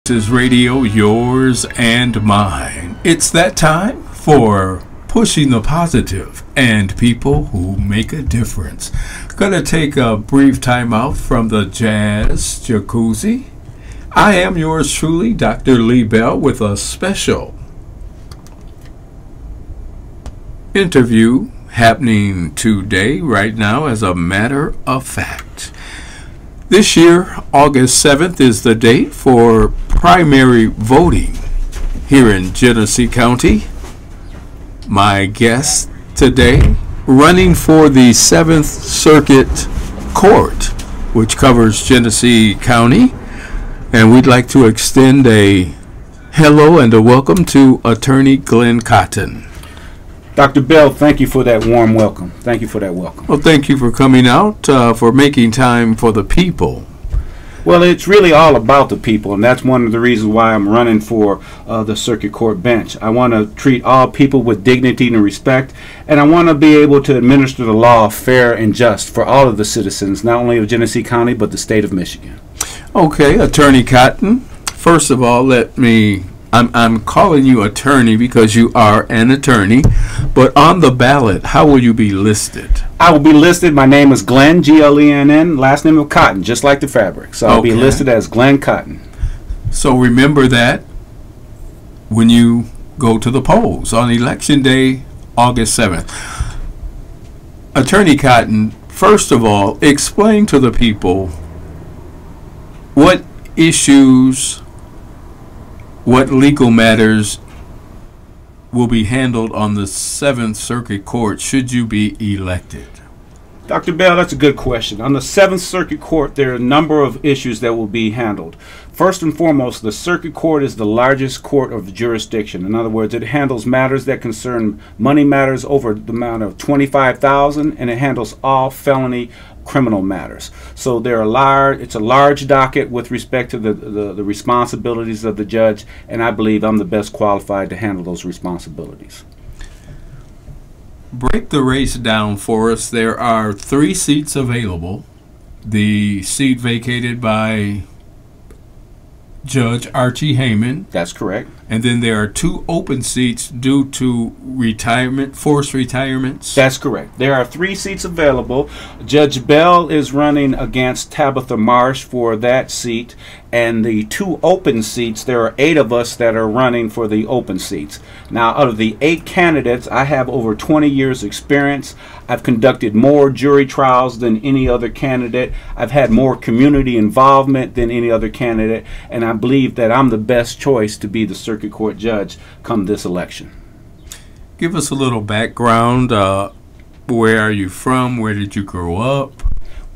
This is radio, yours and mine. It's that time for pushing the positive and people who make a difference. Gonna take a brief time out from the Jazz Jacuzzi. I am yours truly, Dr. Lee Bell, with a special interview happening today, right now, as a matter of fact. This year, August 7th, is the date for primary voting here in Genesee County. My guest today, running for the 7th Circuit Court, which covers Genesee County, and we'd like to extend a hello and a welcome to Attorney Glenn Cotton. Dr. Bell, thank you for that warm welcome. Thank you for that welcome. Well, thank you for coming out, for making time for the people. Well, it's really all about the people, and that's one of the reasons why I'm running for the Circuit Court bench. I want to treat all people with dignity and respect, and I want to be able to administer the law fair and just for all of the citizens, not only of Genesee County, but the state of Michigan. Okay, Attorney Cotton, first of all, I'm calling you attorney because you are an attorney, but on the ballot, how will you be listed? I will be listed, my name is Glenn, G-L-E-N-N, last name of Cotton, just like the fabric. So I'll be listed as Glenn Cotton. So remember that when you go to the polls on Election Day, August 7th. Attorney Cotton, first of all, explain to the people what issues, what legal matters will be handled on the 7th Circuit Court should you be elected? Dr. Bell, that's a good question. On the 7th Circuit Court, there are a number of issues that will be handled. First and foremost, the Circuit Court is the largest court of jurisdiction. In other words, it handles matters that concern money matters over the amount of $25,000, and it handles all felony criminal matters. So it's a large docket with respect to the responsibilities of the judge, and I believe I'm the best qualified to handle those responsibilities. Break the race down for us. There are 3 seats available. The seat vacated by Judge Archie Heyman. That's correct. And then there are 2 open seats due to retirement, forced retirements. That's correct. There are 3 seats available. Judge Bell is running against Tabitha Marsh for that seat. And the 2 open seats, there are 8 of us that are running for the open seats. Now, out of the 8 candidates, I have over 20 years experience. I've conducted more jury trials than any other candidate. I've had more community involvement than any other candidate. And I believe that I'm the best choice to be the Circuit Court judge come this election. Give us a little background. Where are you from? Where did you grow up?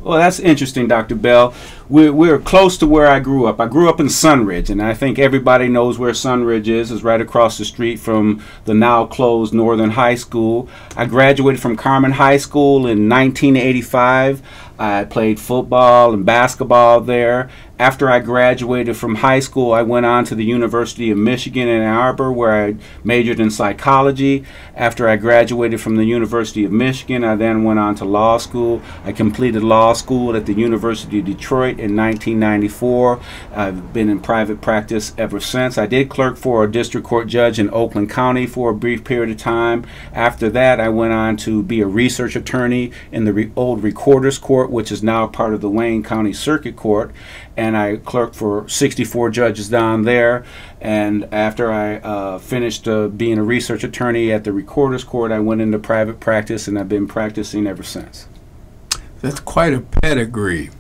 Well, that's interesting, Dr. Bell. We're close to where I grew up. I grew up in Sunridge, and I think everybody knows where Sunridge is. It's right across the street from the now closed Northern High School. I graduated from Carmen High School in 1985. I played football and basketball there. After I graduated from high school, I went on to the University of Michigan in Ann Arbor, where I majored in psychology. After I graduated from the University of Michigan, I then went on to law school. I completed law school at the University of Detroit in 1994. I've been in private practice ever since. I did clerk for a district court judge in Oakland County for a brief period of time. After that, I went on to be a research attorney in the old Recorder's Court, which is now part of the Wayne County Circuit Court. And I clerked for 64 judges down there. And after I finished being a research attorney at the Recorder's Court, I went into private practice, and I've been practicing ever since. That's quite a pedigree.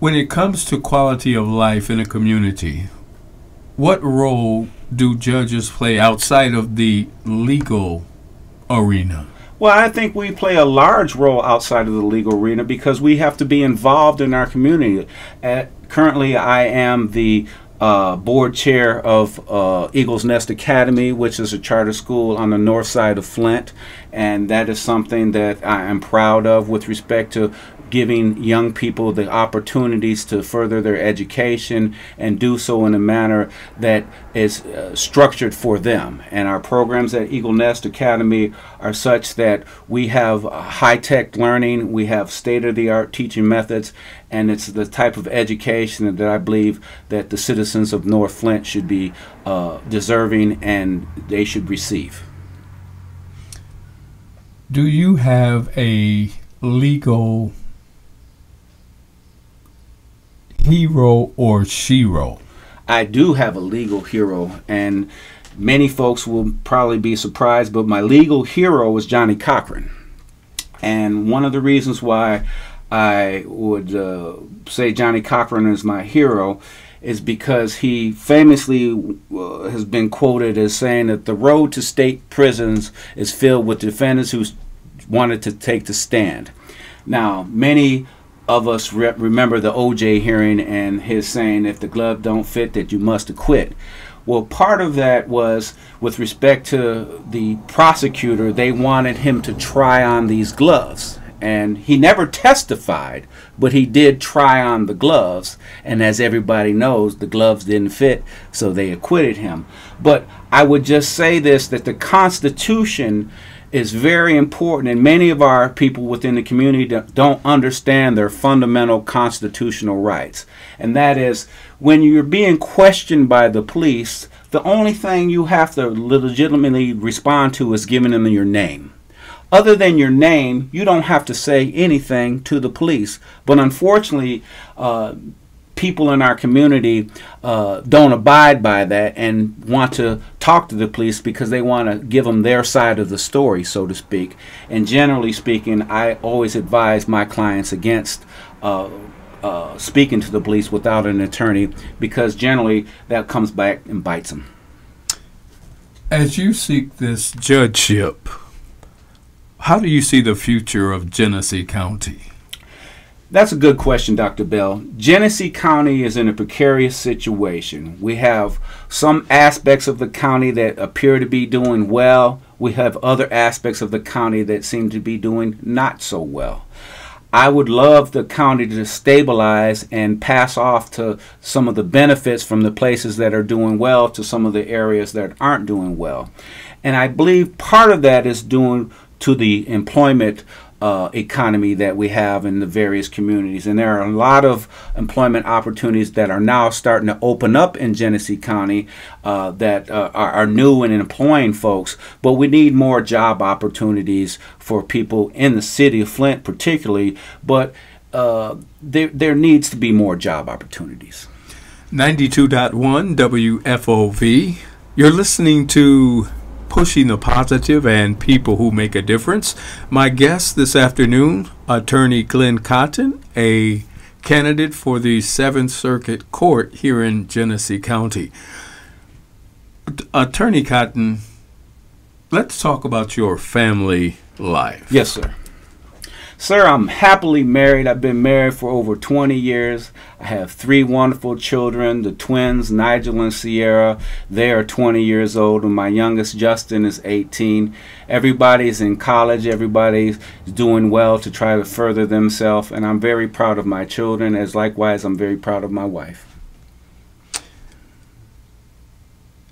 When it comes to quality of life in a community, what role do judges play outside of the legal arena? Well, I think we play a large role outside of the legal arena because we have to be involved in our community. Currently, I am the board chair of Eagles Nest Academy, which is a charter school on the north side of Flint, and that is something that I am proud of with respect to giving young people the opportunities to further their education and do so in a manner that is structured for them. And our programs at Eagle Nest Academy are such that we have high-tech learning, we have state-of-the-art teaching methods, and it's the type of education that I believe that the citizens of North Flint should be deserving and they should receive. Do you have a legal hero or shero? I do have a legal hero, and many folks will probably be surprised, but my legal hero is Johnny Cochran. And one of the reasons why I would say Johnny Cochran is my hero is because he famously has been quoted as saying that the road to state prisons is filled with defendants who wanted to take the stand. Now, many of us remember the O.J. hearing and his saying, if the glove don't fit, that you must acquit. Well, part of that was with respect to the prosecutor. They wanted him to try on these gloves. And he never testified, but he did try on the gloves. And as everybody knows, the gloves didn't fit, so they acquitted him. But I would just say this, that the Constitution is very important, and many of our people within the community don't understand their fundamental constitutional rights. And that is, when you're being questioned by the police, the only thing you have to legitimately respond to is giving them your name. Other than your name, you don't have to say anything to the police. But unfortunately, people in our community don't abide by that and want to talk to the police because they want to give them their side of the story, so to speak. And generally speaking, I always advise my clients against speaking to the police without an attorney, because generally that comes back and bites them. As you seek this judgeship, how do you see the future of Genesee County? That's a good question, Dr. Bell. Genesee County is in a precarious situation. We have some aspects of the county that appear to be doing well. We have other aspects of the county that seem to be doing not so well. I would love the county to stabilize and pass off to some of the benefits from the places that are doing well to some of the areas that aren't doing well. And I believe part of that is due to the employment economy that we have in the various communities. And there are a lot of employment opportunities that are now starting to open up in Genesee County that are new and employing folks. But we need more job opportunities for people in the city of Flint particularly. But there needs to be more job opportunities. 92.1 WFOV. You're listening to Pushing the Positive and People Who Make a Difference. My guest this afternoon, Attorney Glenn Cotton, a candidate for the 7th Circuit Court here in Genesee County. Attorney Cotton, let's talk about your family life. Yes, sir. Sir, I'm happily married. I've been married for over 20 years. I have 3 wonderful children, the twins, Nigel and Sierra. They are 20 years old, and my youngest, Justin, is 18. Everybody's in college. Everybody's doing well to try to further themselves, and I'm very proud of my children, as likewise I'm very proud of my wife.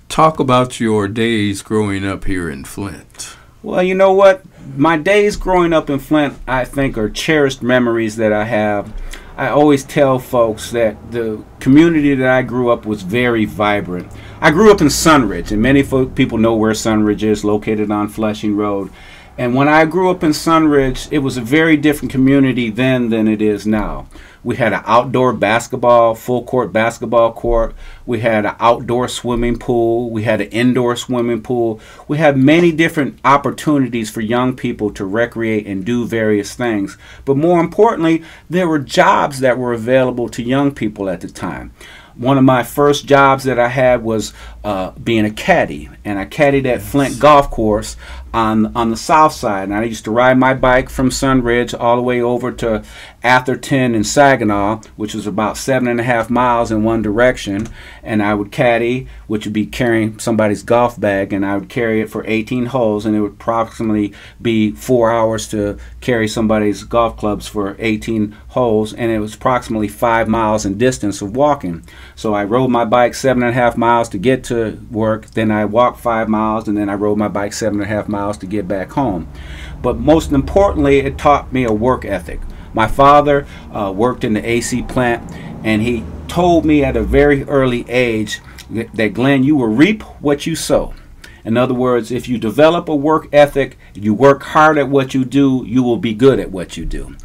Talk about your days growing up here in Flint. Well, you know what? My days growing up in Flint, I think, are cherished memories that I have. I always tell folks that the community that I grew up was very vibrant. I grew up in Sunridge, and many people know where Sunridge is, located on Flushing Road. And when I grew up in Sunridge, it was a very different community then than it is now. We had an outdoor basketball, full court basketball court. We had an outdoor swimming pool. We had an indoor swimming pool. We had many different opportunities for young people to recreate and do various things. But more importantly, there were jobs that were available to young people at the time. One of my first jobs that I had was being a caddy, and I caddied at Flint Golf Course on the south side. And I used to ride my bike from Sunridge all the way over to Atherton and Saginaw, which was about 7.5 miles in one direction. And I would caddy, which would be carrying somebody's golf bag, and I would carry it for 18 holes, and it would approximately be 4 hours to carry somebody's golf clubs for 18 holes, and it was approximately 5 miles in distance of walking. So I rode my bike 7.5 miles to get to work, then I walked 5 miles, and then I rode my bike 7.5 miles to get back home. But most importantly, it taught me a work ethic. My father worked in the AC plant, and he told me at a very early age that, Glenn, you will reap what you sow. In other words, if you develop a work ethic, you work hard at what you do, you will be good at what you do.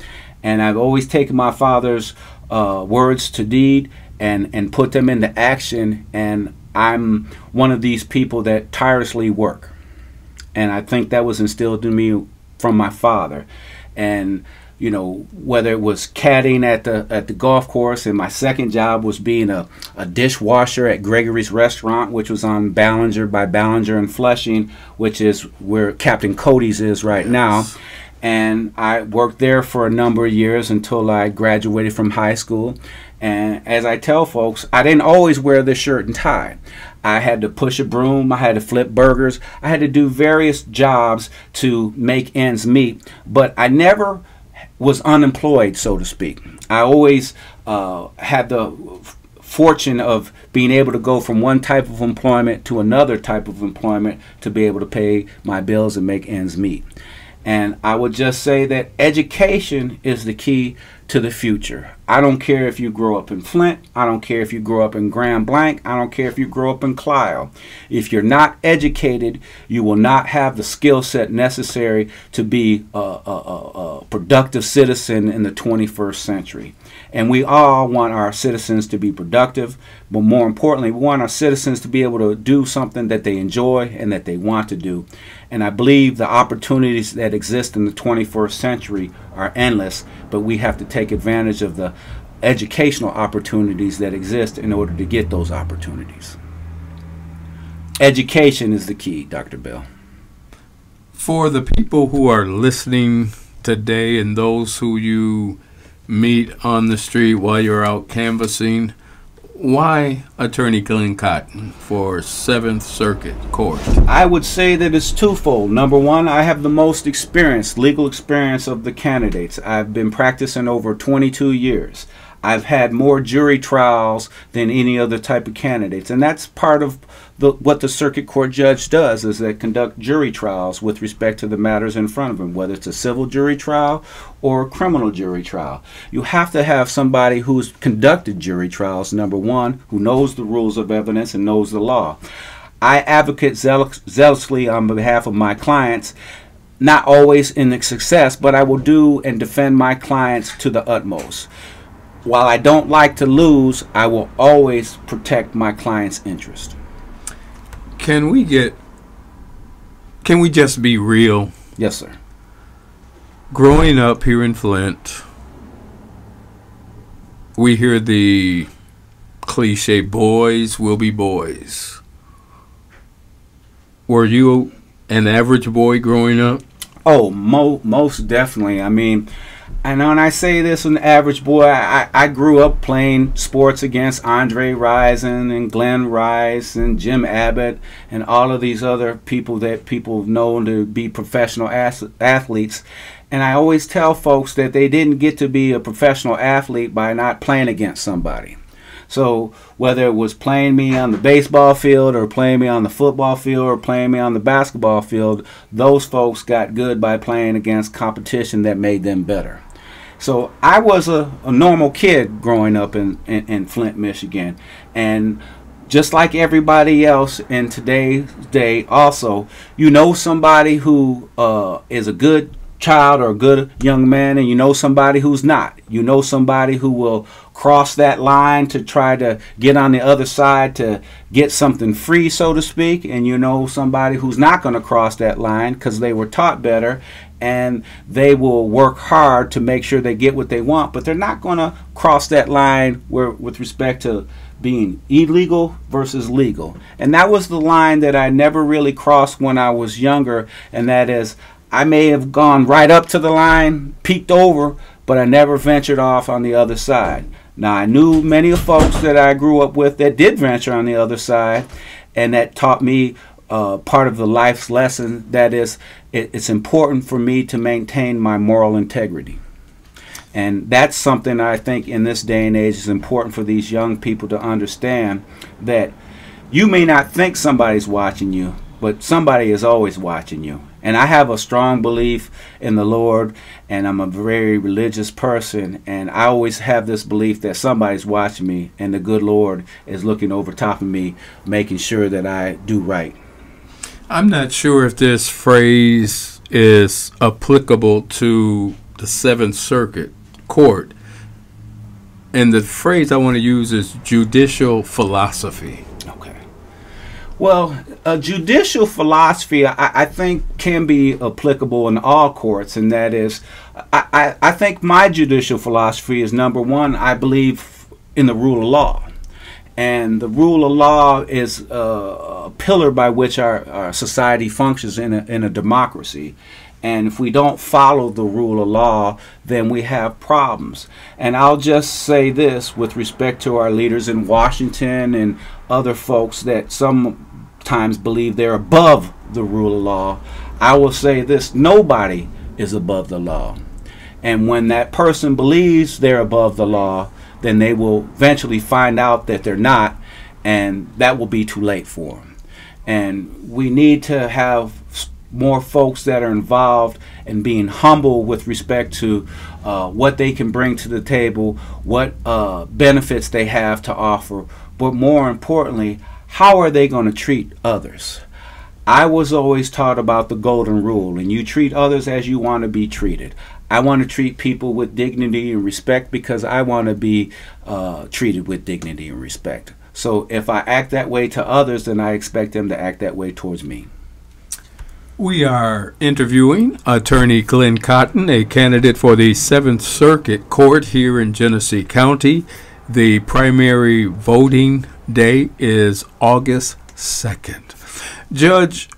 And I've always taken my father's words to deed and put them into action, and I'm one of these people that tirelessly work. And I think that was instilled in me from my father. And you know, whether it was caddying at the golf course, and my second job was being a dishwasher at Gregory's Restaurant, which was on Ballinger by Ballinger and Flushing, which is where Captain Cody's is right now. And I worked there for a number of years until I graduated from high school. And as I tell folks, I didn't always wear the shirt and tie. I had to push a broom, I had to flip burgers, I had to do various jobs to make ends meet, but I never was unemployed, so to speak. I always had the fortune of being able to go from one type of employment to another type of employment to be able to pay my bills and make ends meet. And I would just say that education is the key to the future. I don't care if you grow up in Flint. I don't care if you grow up in Grand Blanc. I don't care if you grow up in Clio. If you're not educated, you will not have the skill set necessary to be a productive citizen in the 21st century. And we all want our citizens to be productive, but more importantly, we want our citizens to be able to do something that they enjoy and that they want to do. And I believe the opportunities that exist in the 21st century are endless, but we have to take advantage of the educational opportunities that exist in order to get those opportunities. Education is the key, Dr. Bell. For the people who are listening today and those who you meet on the street while you're out canvassing, why Attorney Glenn Cotton for 7th Circuit Court? I would say that it's twofold. Number one, I have the most experience, legal experience of the candidates. I've been practicing over 22 years. I've had more jury trials than any other type of candidates, and that's part of what the circuit court judge does, is they conduct jury trials with respect to the matters in front of him, whether it's a civil jury trial or a criminal jury trial. You have to have somebody who's conducted jury trials, number one, who knows the rules of evidence and knows the law. I advocate zealously on behalf of my clients, not always in success, but I will do and defend my clients to the utmost. While I don't like to lose, I will always protect my client's interest. Can we just be real? Yes, sir. Growing up here in Flint, we hear the cliche, boys will be boys. Were you an average boy growing up? Oh, most definitely. I mean, and when I say this, an average boy, I grew up playing sports against Andre Rison and Glenn Rice and Jim Abbott and all of these other people that people know to be professional athletes. And I always tell folks that they didn't get to be a professional athlete by not playing against somebody. So whether it was playing me on the baseball field or playing me on the football field or playing me on the basketball field, those folks got good by playing against competition that made them better. So I was a normal kid growing up in Flint, Michigan. And just like everybody else in today's day also, you know somebody who is a good child or a good young man, and you know somebody who's not. You know somebody who will cross that line to try to get on the other side to get something free, so to speak, and you know somebody who's not going to cross that line because they were taught better, and they will work hard to make sure they get what they want, but they're not going to cross that line with respect to being illegal versus legal. And that was the line that I never really crossed when I was younger, and that is, I may have gone right up to the line, peeked over, but I never ventured off on the other side. Now, I knew many of folks that I grew up with that did venture on the other side, and that taught me part of the life's lesson, that is, it's important for me to maintain my moral integrity. And that's something I think in this day and age is important for these young people to understand, that you may not think somebody's watching you, but somebody is always watching you. And I have a strong belief in the Lord, and I'm a very religious person, and I always have this belief that somebody's watching me, and the good Lord is looking over top of me, making sure that I do right. I'm not sure if this phrase is applicable to the Seventh Circuit Court, and the phrase I want to use is judicial philosophy. Okay. Well, judicial philosophy, I think, can be applicable in all courts, and that is, I think my judicial philosophy is, number one, I believe in the rule of law. And the rule of law is a pillar by which our society functions in a democracy. And if we don't follow the rule of law, then we have problems. And I'll just say this with respect to our leaders in Washington and other folks that sometimes believe they're above the rule of law. I will say this: nobody is above the law. And when that person believes they're above the law, then they will eventually find out that they're not, and that will be too late for them. And we need to have more folks that are involved in being humble with respect to what they can bring to the table, what benefits they have to offer, but more importantly, how are they going to treat others? I was always taught about the golden rule, and you treat others as you want to be treated. I want to treat people with dignity and respect because I want to be treated with dignity and respect. So if I act that way to others, then I expect them to act that way towards me. We are interviewing Attorney Glenn Cotton, a candidate for the Seventh Circuit Court here in Genesee County. The primary voting day is August 2nd. Judge,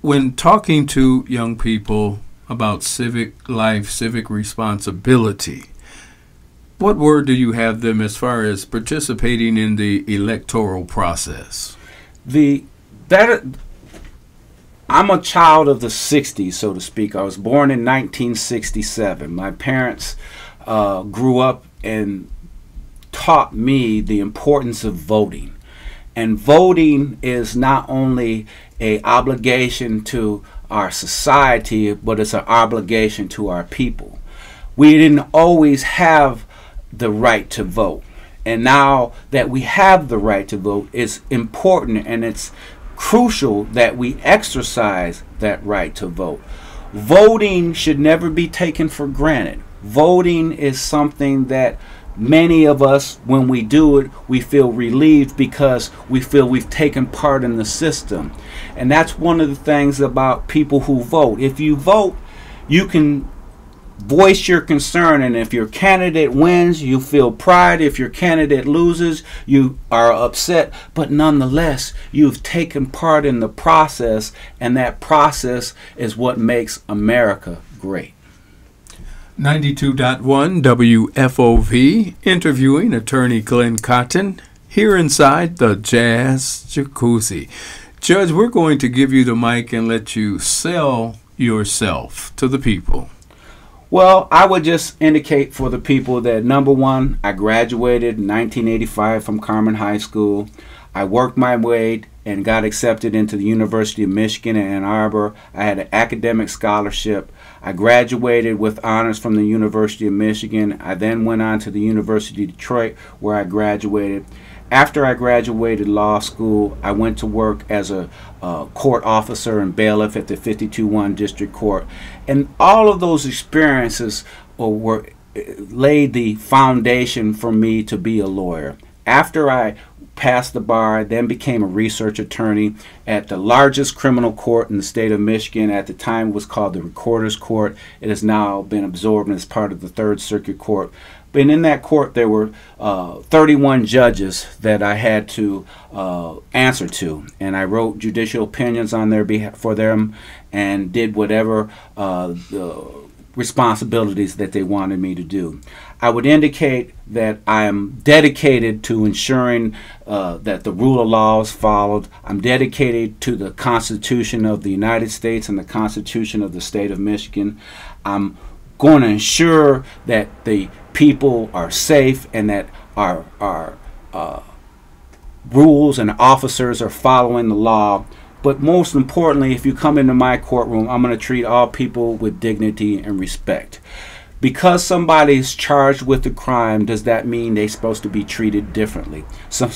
when talking to young people about civic life, civic responsibility, what word do you have them as far as participating in the electoral process? I'm a child of the 60s, so to speak. I was born in 1967. My parents grew up and taught me the importance of voting. And voting is not only an obligation to our society, but it's an obligation to our people. We didn't always have the right to vote. And now that we have the right to vote, it's important and it's crucial that we exercise that right to vote. Voting should never be taken for granted. Voting is something that many of us, when we do it, we feel relieved because we feel we've taken part in the system. And that's one of the things about people who vote. If you vote, you can voice your concern, and if your candidate wins, you feel pride. If your candidate loses, you are upset, but nonetheless, you've taken part in the process, and that process is what makes America great. 92.1 WFOV, interviewing Attorney Glenn Cotton here inside the Jazz Jacuzzi. Judge, we're going to give you the mic and let you sell yourself to the people. Well, I would just indicate for the people that, number one, I graduated in 1985 from Carmen High School. I worked my way and got accepted into the University of Michigan in Ann Arbor. I had an academic scholarship. I graduated with honors from the University of Michigan. I then went on to the University of Detroit, where I graduated. After I graduated law school, I went to work as a court officer and bailiff at the 52-1 District Court. And all of those experiences laid the foundation for me to be a lawyer. After I passed the bar, I then became a research attorney at the largest criminal court in the state of Michigan. At the time, it was called the Recorder's Court. It has now been absorbed as part of the Third Circuit Court. And in that court, there were 31 judges that I had to answer to, and I wrote judicial opinions on their behalf for them, and did whatever responsibilities that they wanted me to do. I would indicate that I am dedicated to ensuring that the rule of law is followed. I'm dedicated to the Constitution of the United States and the Constitution of the state of Michigan. I'm going to ensure that the people are safe and that our rules and officers are following the law. But most importantly, if you come into my courtroom, I'm going to treat all people with dignity and respect. Because somebody's charged with a crime, does that mean they're supposed to be treated differently? So,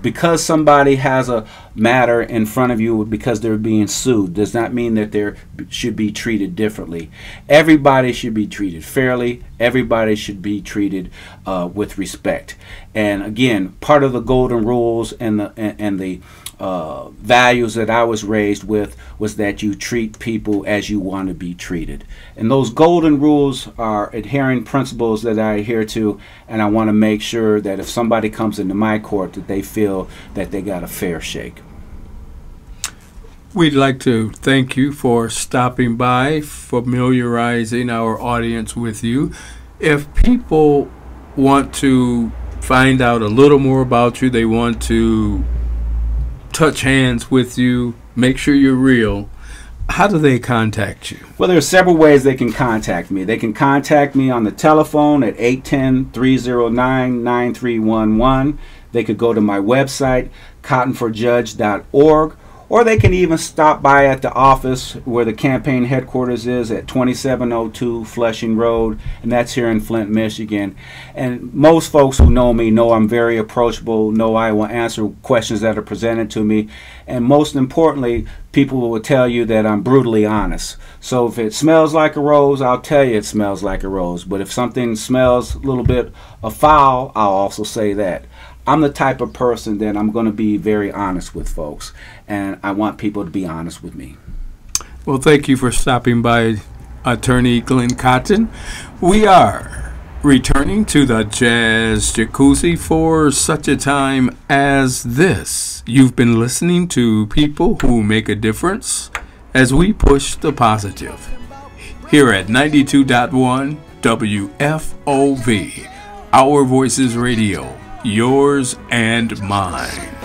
because somebody has a matter in front of you because they're being sued, does that mean that they should be treated differently? Everybody should be treated fairly. Everybody should be treated with respect. And again, part of the golden rules and the values that I was raised with was that you treat people as you want to be treated. And those golden rules are adhering principles that I adhere to, and I want to make sure that if somebody comes into my court that they feel that they got a fair shake. We'd like to thank you for stopping by, familiarizing our audience with you. If people want to find out a little more about you, they want to touch hands with you, make sure you're real, how do they contact you? Well, there are several ways they can contact me. They can contact me on the telephone at 810-309-9311. They could go to my website, cottonforjudge.org, or they can even stop by at the office where the campaign headquarters is at 2702 Flushing Road, and that's here in Flint, Michigan. And most folks who know me know I'm very approachable, know I will answer questions that are presented to me, and most importantly, people will tell you that I'm brutally honest. So if it smells like a rose, I'll tell you it smells like a rose, but if something smells a little bit of foul, I'll also say that. I'm the type of person that I'm going to be very honest with folks, and I want people to be honest with me. Well, thank you for stopping by, Attorney Glenn Cotton. We are returning to the Jazz Jacuzzi for such a time as this. You've been listening to people who make a difference as we push the positive. Here at 92.1 WFOV, Our Voices Radio. Yours and mine.